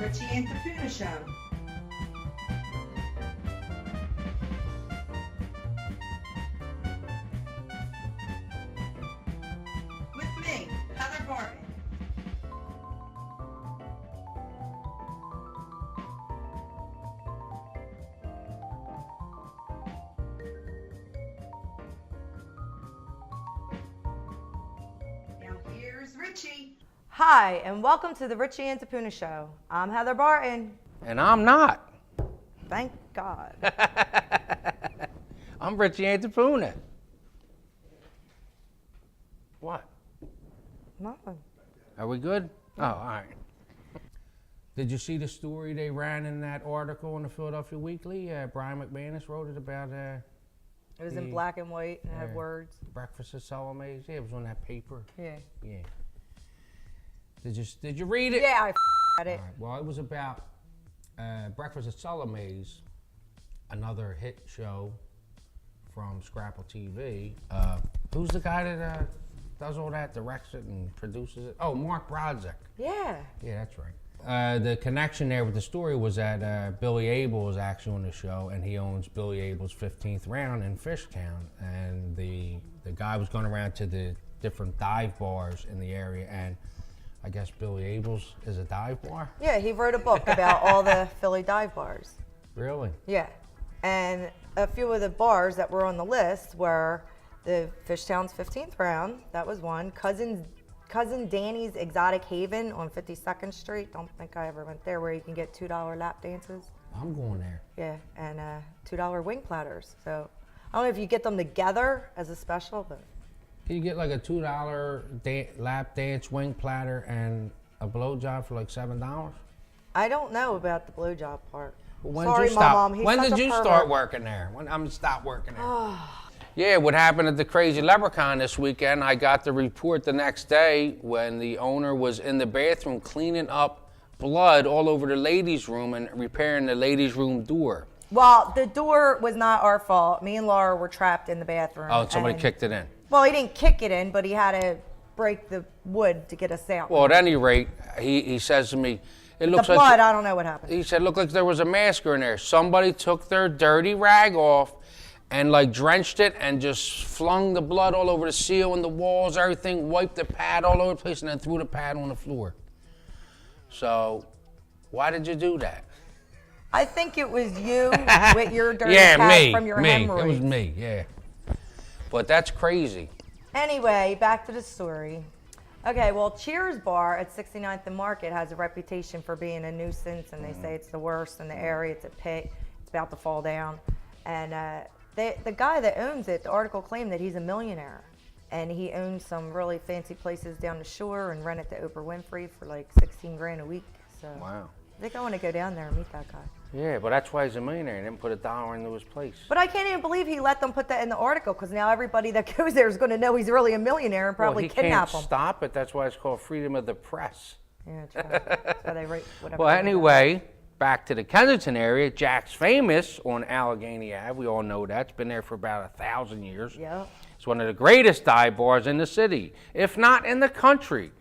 Richie Antipuna Show. With me, Heather Barton. Now here's Richie. Hi, and welcome to the Richie Antipuna Show. I'm Heather Barton. And I'm not. Thank God. I'm Richie Antipuna. What? Nothing. Are we good? Oh, all right. Did you see the story they ran in that article in the Philadelphia Weekly? Brian McManus wrote it about It was in black and white and had words. breakfast at Salome's. Yeah, it was on that paper. Yeah. Yeah. Did you read it? Yeah, I read it. All right. Well, it was about Breakfast at Salome's, another hit show from Scrapple TV. Who's the guy that does all that, directs it and produces it? Oh, Mark Brodzik. Yeah. Yeah, that's right. The connection there with the story was that Billy Abel is actually on the show, and he owns Billy Abel's 15th Round in Fishtown. And the guy was going around to the different dive bars in the area, and I guess Billy Abel's is a dive bar? Yeah, he wrote a book about all the Philly dive bars. Really? Yeah. And a few of the bars that were on the list were the Fishtown's 15th Round. That was one. Cousin Danny's Exotic Haven on 52nd Street. Don't think I ever went there, where you can get $2 lap dances. I'm going there. Yeah, and $2 wing platters. So I don't know if you get them together as a special, but Can you get like a $2 lap dance wing platter and a blowjob for like $7? I don't know about the blowjob part. Well, when Sorry, did you stop? Mom. He's When such did a you pervert. start working there? When I'm stop working there? Yeah, what happened at the Crazy Leprechaun this weekend? I got the report the next day when the owner was in the bathroom cleaning up blood all over the ladies' room and repairing the ladies' room door. Well, the door was not our fault. Me and Laura were trapped in the bathroom. Oh, and somebody and- kicked it in. Well, he didn't kick it in, but he had to break the wood to get us out. Well, at any rate, he says to me, it the looks blood, like... I don't know what happened. He said, looked like there was a masker in there. Somebody took their dirty rag off and like drenched it and just flung the blood all over the seal and the walls, everything, wiped the pad all over the place, and then threw the pad on the floor. So, why did you do that? I think it was you with your dirty pad from your hemorrhoids. It was me, yeah. But that's crazy. Anyway, back to the story. Okay, well, Cheers Bar at 69th and Market has a reputation for being a nuisance, and they say it's the worst in the area. It's a pit. It's about to fall down. And the guy that owns it, the article claimed that he's a millionaire, and he owns some really fancy places down the shore and rent it to Oprah Winfrey for like 16 grand a week. So Wow. I think I want to go down there and meet that guy. Yeah, but that's why he's a millionaire. He didn't put $1 into his place. But I can't even believe he let them put that in the article, because now everybody that goes there is going to know he's really a millionaire and probably he kidnap can't him. stop it. That's why it's called freedom of the press. Yeah, that's right. That's why they write whatever. Well, they write. anyway, back to the Kensington area. Jack's Famous on Allegheny Ave. We all know that. It's been there for about 1,000 years. Yeah. It's one of the greatest dive bars in the city, if not in the country.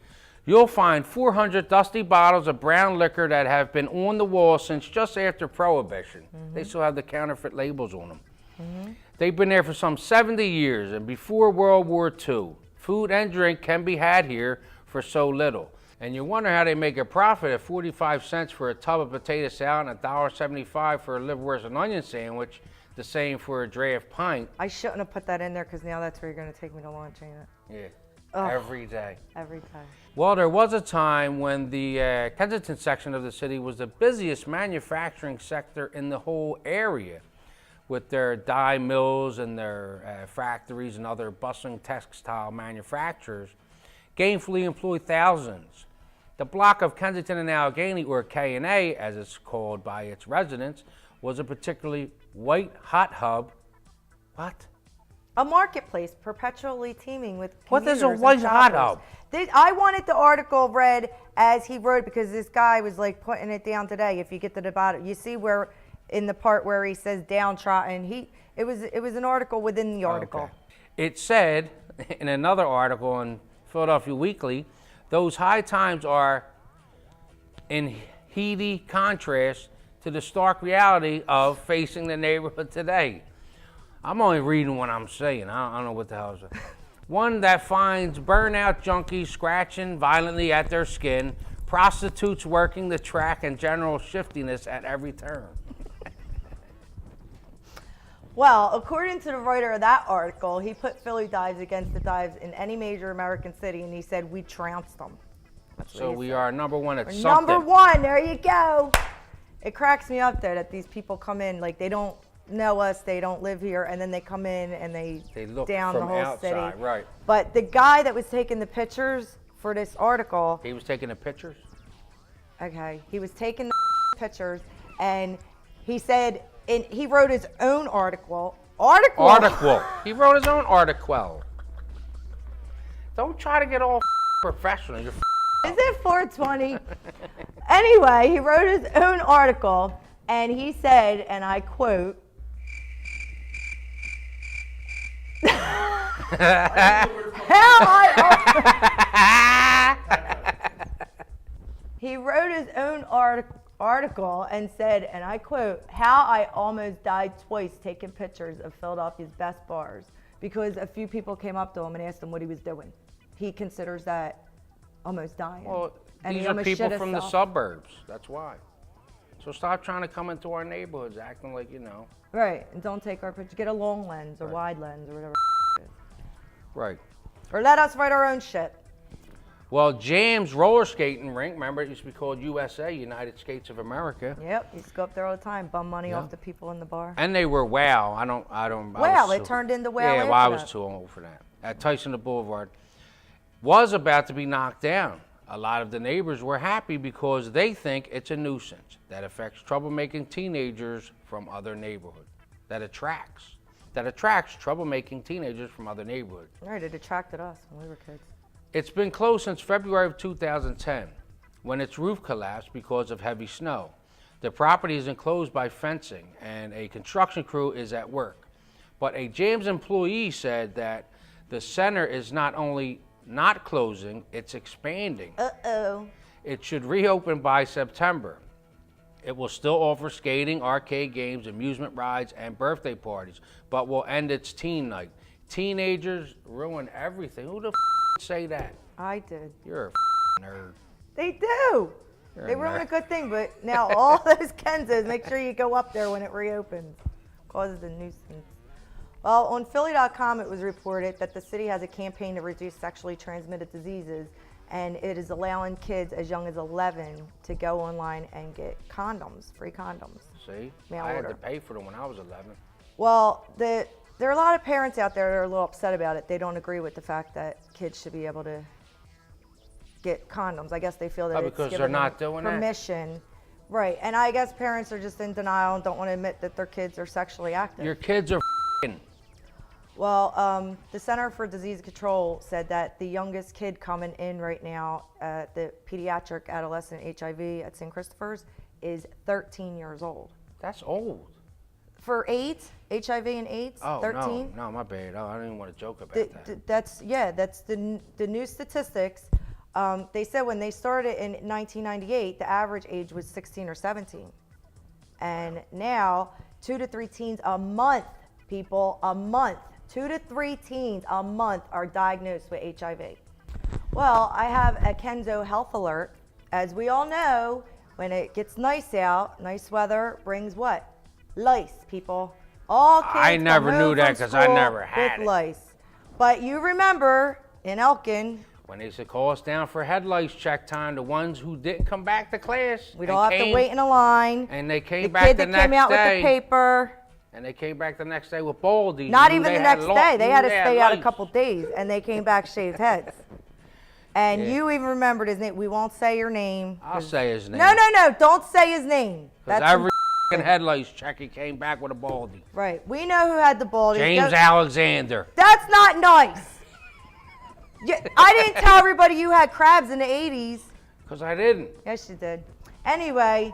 You'll find 400 dusty bottles of brown liquor that have been on the wall since just after Prohibition. They still have the counterfeit labels on them. They've been there for some 70 years, and before World War II. Food and drink can be had here for so little. And you wonder how they make a profit at 45 cents for a tub of potato salad and $1.75 for a liverwurst and onion sandwich, the same for a draft pint. I shouldn't have put that in there, because now that's where you're going to take me to lunch, ain't it? Yeah, Ugh. every day. Every time. Well, there was a time when the Kensington section of the city was the busiest manufacturing sector in the whole area, with their dye mills and their factories and other bustling textile manufacturers gainfully employ thousands. The block of Kensington and Allegheny, or K&A as it's called by its residents, was a particularly white-hot hub. What? A marketplace perpetually teeming with What is a commuters and white hot shoppers. hub? I wanted the article read as he wrote, because this guy was like putting it down today. If you get to the bottom, you see where in the part where he says downtrodden. It was an article within the article. Okay. It said in another article in Philadelphia Weekly, those high times are in heady contrast to the stark reality of facing the neighborhood today. I'm only reading what I'm saying. I don't know what the hell is it. One that finds burnout junkies scratching violently at their skin, prostitutes working the track, and general shiftiness at every turn. Well, according to the writer of that article, he put Philly dives against the dives in any major American city, and he said we trounced them. So we are number one at We're something. number one. There you go. It cracks me up though that these people come in like they don't know us, they don't live here, and then they come in and they look down from the whole outside, city. right? But the guy that was taking the pictures for this article, He was taking the pictures. okay, he was taking the pictures, and he said, and he wrote his own article. He wrote his own article. Don't try to get all professional. You're Is it 420? Anyway, he wrote his own article, and he said, and I quote, he wrote his own article and said, and I quote, how I almost died twice taking pictures of Philadelphia's best bars because a few people came up to him and asked him what he was doing. He considers that almost dying. Well, And these he are almost people shit from the himself. suburbs. That's why. So stop trying to come into our neighborhoods acting like, you know. Right, and don't take our picture. Get a long lens or wide lens or whatever it is. Right. Or let us write our own shit. Well, Jam's roller skating rink, remember it used to be called USA, United States of America. Yep, used to go up there all the time, bum money Yeah. off the people in the bar. And they were wow. I Wow, was it turned into wow Yeah, after well, I was that. too old for that. At Tyson the Boulevard was about to be knocked down. A lot of the neighbors were happy because they think it's a nuisance that affects troublemaking teenagers from other neighborhoods. That attracts troublemaking teenagers from other neighborhoods. Right, it attracted us when we were kids. It's been closed since February of 2010, when its roof collapsed because of heavy snow. The property is enclosed by fencing, and a construction crew is at work. But a James employee said that the center is not only not closing, it's expanding. Uh-oh. It should reopen by September. It will still offer skating, arcade games, amusement rides, and birthday parties, but will end its teen night. Teenagers ruin everything. Who the say that? I did. You're a nerd. They do. You're They a ruin a nerd. good thing, but now all those Kenzos, make sure you go up there when it reopens. Causes a nuisance. Well, on Philly.com, it was reported that the city has a campaign to reduce sexually transmitted diseases, and it is allowing kids as young as 11 to go online and get condoms, free condoms. See? Mail I had order. to pay for them when I was 11. Well, there are a lot of parents out there that are a little upset about it. They don't agree with the fact that kids should be able to get condoms. I guess they feel that Oh, it's because giving they're not them doing that? permission. Right, and I guess parents are just in denial and don't want to admit that their kids are sexually active. Your kids are Well, the Center for Disease Control said that the youngest kid coming in right now at the pediatric adolescent HIV at St. Christopher's is 13 years old. That's old. For AIDS, HIV and AIDS, Oh, 13. no, my bad. Oh, I didn't even want to joke about that. That's the new statistics. They said when they started in 1998, the average age was 16 or 17. And now, 2 to 3 teens a month, people, a month. 2 to 3 teens a month are diagnosed with HIV. Well, I have a Kenzo health alert. As we all know, when it gets nice out, nice weather brings what? Lice, people. All kids I come never knew home that from 'cause I school never had with it. lice. But you remember in Elkin, When they said call us down for head lice check time, the ones who didn't come back to class. we'd and all have to came- wait in a line. And they came The back kid the that next came out day. with the paper. And they came back the next day with baldies. Not You even knew the they had next lo- day. They you had to knew stay out a lice. couple days, and they came back shaved heads. And Yeah. you even remembered his name. We won't say your name. I'll say his name. No. Don't say his name. Because That's every f***ing head lice check, he came back with a baldy. right. We know who had the baldy. James Alexander. That's not nice. I didn't tell everybody you had crabs in the 80s. Because I didn't. Yes, you did. Anyway,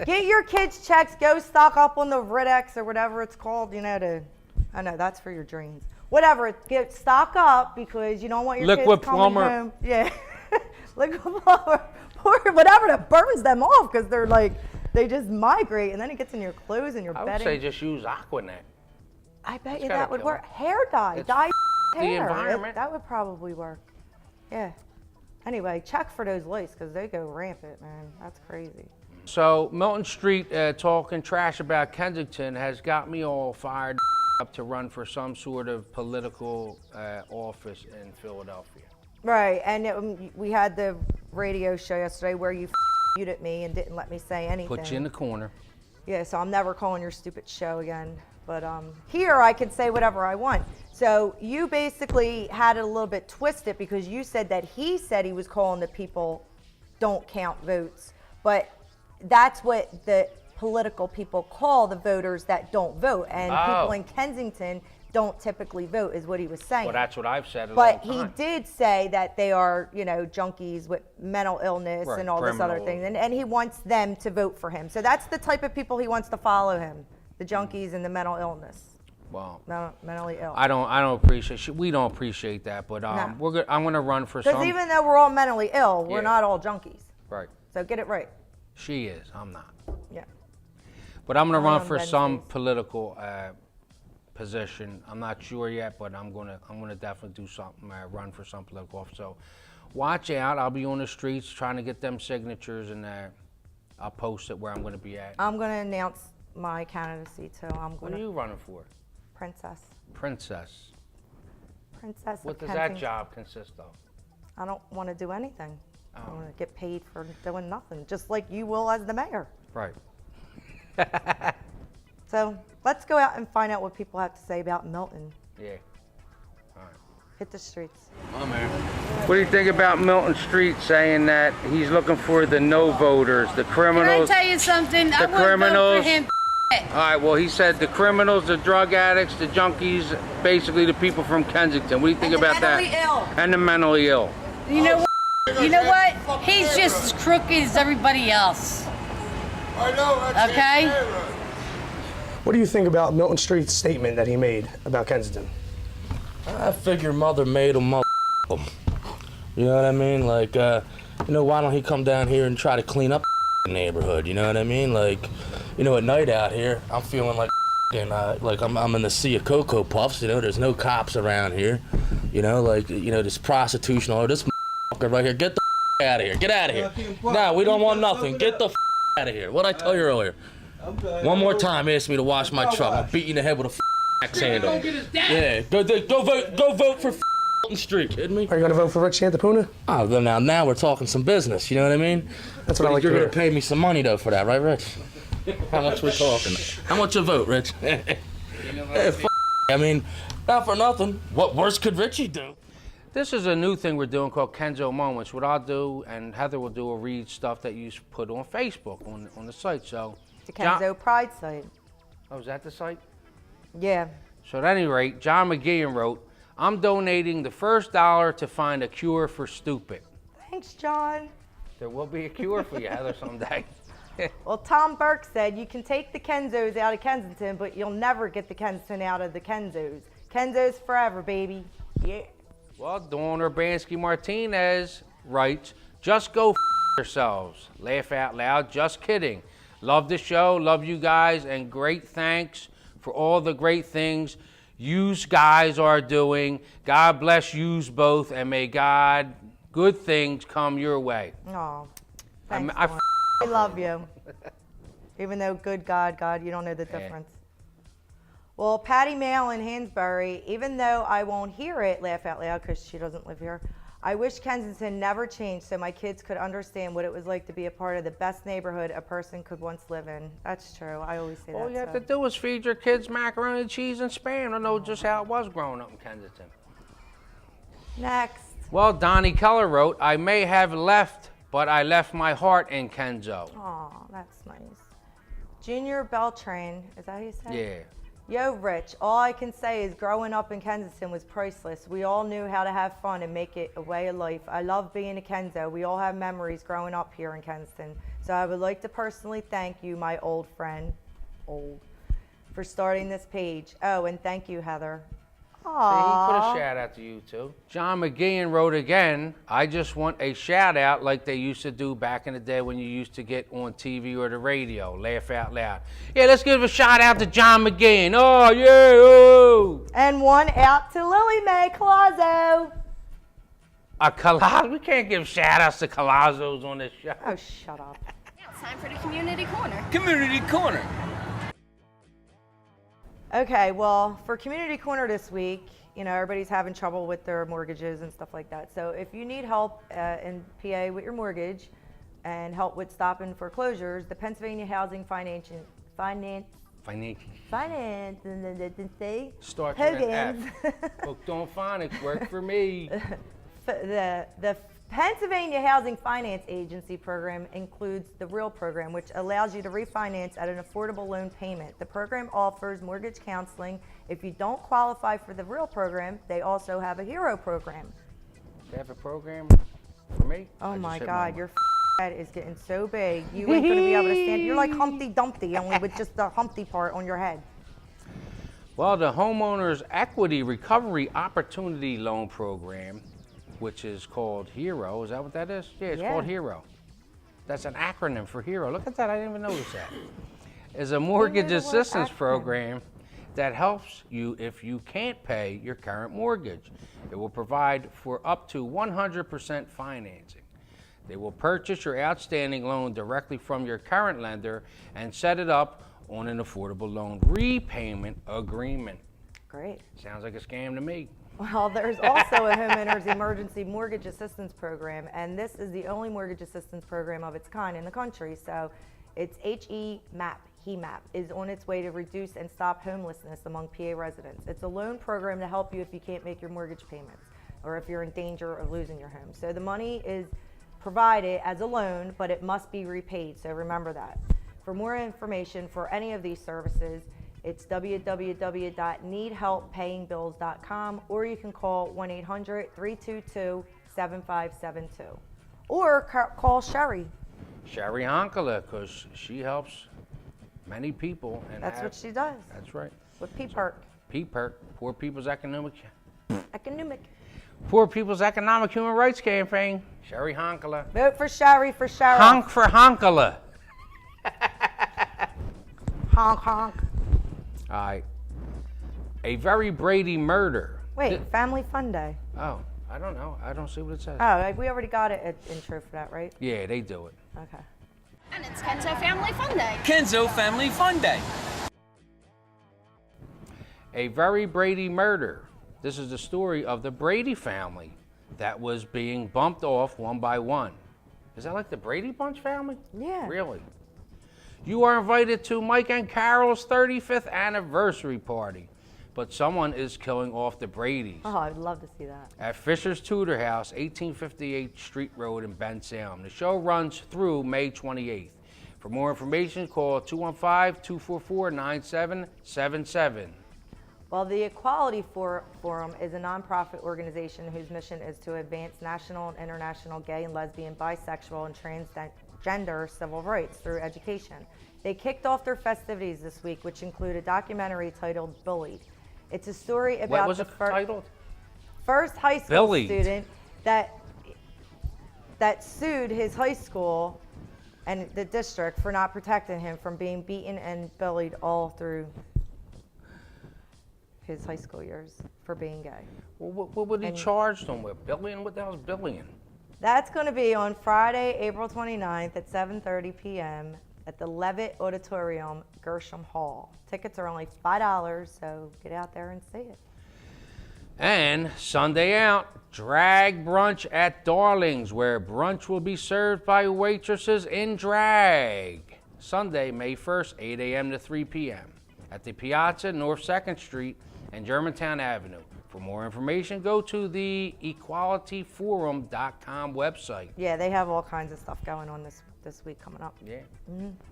get your kids' checks. Go stock up on the Ridex or whatever it's called. I know that's for your dreams. Whatever. Get stock up because you don't want your Liquid kids coming plumber. home. Yeah. Liquid plumber. or whatever that burns them off because they're like, they just migrate and then it gets in your clothes and your I bedding. would say just use Aquanet. I bet It's you gotta that would kill work. it. Hair dye, It's dye the hair. environment. That would probably work. Yeah. Anyway, check for those lice because they go rampant, man. That's crazy. So Milton Street talking trash about Kensington has got me all fired up to run for some sort of political office in Philadelphia. Right, and we had the radio show yesterday where you at me and didn't let me say anything. Put you in the corner. Yeah, so I'm never calling your stupid show again. But here I can say whatever I want. So you basically had it a little bit twisted because you said that he said he was calling the people don't count votes. But that's what the political people call the voters that don't vote. And people in Kensington don't typically vote is what he was saying. Well, that's what I've said a long But time. he did say that they are, you know, junkies with mental illness Right, and all this other criminals. thing. And he wants them to vote for him. So that's the type of people he wants to follow him, the junkies and the mental illness. Well, Mentally ill. I don't appreciate. We don't appreciate that, but No. we're good. I'm gonna run for Because some. even though we're all mentally ill, we're Yeah. not all junkies. Right. So get it right. She is. I'm not. Yeah. But I'm gonna Only run on for some Wednesdays. political position. I'm not sure yet, but I'm gonna definitely do something. Run for some political office. So watch out. I'll be on the streets trying to get them signatures, and I'll post it where I'm gonna be at. I'm going to announce my candidacy too. I'm What going are to you running for? Princess. Princess. Princess. What of does that Kensington. job consist of? I don't want to do anything. I Oh. want to get paid for doing nothing, just like you will as the mayor. Right. So let's go out and find out what people have to say about Milton. Yeah. All right. Hit the streets. What do you think about Milton Street saying that he's looking for the no voters, the Can I criminals? tell you something? I wouldn't criminals. vote for him. All right, well, he said the criminals, the drug addicts, the junkies, basically the people from Kensington. What do you think And the about that? mentally ill. And the mentally ill. You know what? You know what? He's just as crooked as everybody else. Okay? What do you think about Milton Street's statement that he made about Kensington? I figure mother made him, mother him. You know what I mean? Like, you know, why don't he come down here and try to clean up the neighborhood? You know what I mean? Like, you know, at night out here, I'm feeling like I'm in the sea of Cocoa Puffs. You know, there's no cops around here. You know, like, you know, this prostitution or this right here. Get the out of here. Get out of here. No, we don't want nothing. Get the out of here. What'd I tell you earlier? One more time, ask me to wash my truck. I'll beat you in the head with a axe handle. Yeah, go vote for Milton Street. Kidding me? Are you going to vote for Richie Antipuna? Oh, then now we're talking some business. You know what I mean? That's what I like to You're hear. gonna pay me some money though for that, right, Rich? How much we talking? How much you vote, Rich? Hey, I mean, not for nothing. What worse could Richie do? This is a new thing we're doing called Kenzo Moments. What I'll do, and Heather will do, will read stuff that you put on Facebook, on the site. So, The Kenzo Pride site. Oh, is that the site? Yeah. So at any rate, John McGeehan wrote, I'm donating the first dollar to find a cure for stupid. Thanks, John. There will be a cure for you, Heather, someday. Well, Tom Burke said you can take the Kenzos out of Kensington, but you'll never get the Kensington out of the Kenzos. Kenzos forever, baby. Yeah. Well, Dawn Urbanski Martinez writes, just go yourselves. Laugh out loud, just kidding. Love the show, love you guys, and great thanks for all the great things yous guys are doing. God bless yous both, and may good things come your way. Oh, thanks, I Dawn. I love you. Even though good God, you don't know the difference. Well, Patty Mail in Hansbury, even though I won't hear it, laugh out loud because she doesn't live here, I wish Kensington never changed so my kids could understand what it was like to be a part of the best neighborhood a person could once live in. That's true. I always say that. All you have so. to do is feed your kids macaroni and cheese and Spam. I know just how it was growing up in Kensington. Next. Well, Donnie Keller wrote, I may have left, but I left my heart in Kenzo. Aw, that's nice. Junior Beltran, is that how you say it? Yeah. Yo, Rich, all I can say is growing up in Kensington was priceless. We all knew how to have fun and make it a way of life. I love being a Kenzo. We all have memories growing up here in Kensington. So I would like to personally thank you, my old friend, for starting this page. Oh, and thank you, Heather. See, he put a shout out to you too. John McGeehan wrote again, I just want a shout out like they used to do back in the day when you used to get on TV or the radio. Laugh out loud. Yeah, let's give a shout out to John McGeehan. Oh, yeah. Oh. And one out to Lily Mae Colazo. We can't give shout outs to Colazos on this show. Oh, shut up. It's time for the Community Corner. Community Corner. Okay, well, for Community Corner this week, you know, everybody's having trouble with their mortgages and stuff like that. So if you need help in PA with your mortgage and help with stopping foreclosures, the Pennsylvania Housing Finance Start with an F. Hooked on phonics, work for me. The Pennsylvania Housing Finance Agency program includes the REAL program, which allows you to refinance at an affordable loan payment. The program offers mortgage counseling. If you don't qualify for the REAL program, they also have a HERO program. They have a program for me? Oh my God, your head is getting so big. You ain't gonna be able to stand. You're like Humpty Dumpty, only with just the Humpty part on your head. Well, the Homeowners Equity Recovery Opportunity Loan Program, which is called HERO. Is that what that is? Yeah, it's called HERO. That's an acronym for HERO. Look at that, I didn't even notice that. Is a mortgage assistance program that helps you if you can't pay your current mortgage. It will provide for up to 100% financing. They will purchase your outstanding loan directly from your current lender and set it up on an affordable loan repayment agreement. Great. Sounds like a scam to me. Well, there's also a homeowner's emergency mortgage assistance program, and this is the only mortgage assistance program of its kind in the country. So it's HEMAP is on its way to reduce and stop homelessness among PA residents. It's a loan program to help you if you can't make your mortgage payments or if you're in danger of losing your home. So the money is provided as a loan, but it must be repaid. So remember that. For more information for any of these services, it's www.needhelppayingbills.com, or you can call 1-800-322-7572. Or call Sherry. Sherry Honkala, because she helps many people. And That's what she does. That's right. With PPERC. PPERC, Poor People's Economic Human Rights Campaign. Sherry Honkala. Vote for Sherry for Sherry. Honk for Honkala. Honk, honk. All right. A very Brady murder. Wait, Family Fun Day. Oh, I don't know. I don't see what it says. Oh, we already got an intro for that, right? Yeah, they do it. Okay. And it's Kenzo Family Fun Day. Kenzo Family Fun Day. A very Brady murder. This is the story of the Brady family that was being bumped off one by one. Is that like the Brady Bunch family? Yeah. Really? You are invited to Mike and Carol's 35th anniversary party, but someone is killing off the Bradys. Oh, I'd love to see that. At Fisher's Tudor House, 1858 Street Road in Bensalem. The show runs through May 28th. For more information, call 215-244-9777. Well, the Equality Forum is a nonprofit organization whose mission is to advance national and international gay and lesbian, bisexual, and transgender civil rights through education. They kicked off their festivities this week, which include a documentary titled Bullied. It's a story about What was it titled? First high school Bullied. student that sued his high school and the district for not protecting him from being beaten and bullied all through his high school years for being gay. Well, what would he charge them with? Billion? What the hell is billion? That's going to be on Friday, April 29th at 7:30 p.m. at the Levitt Auditorium, Gershom Hall. Tickets are only $5, so get out there and see it. And Sunday out, drag brunch at Darling's, where brunch will be served by waitresses in drag. Sunday, May 1st, 8 a.m. to 3 p.m. at the Piazza, North 2nd Street and Germantown Avenue. For more information, go to the equalityforum.com website. Yeah, they have all kinds of stuff going on this week coming up. Yeah.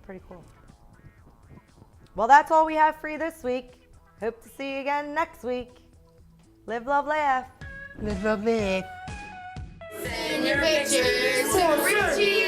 Pretty cool. Well, that's all we have for you this week. Hope to see you again next week. Live, love, laugh. Live, love, live. Send your pictures to Richie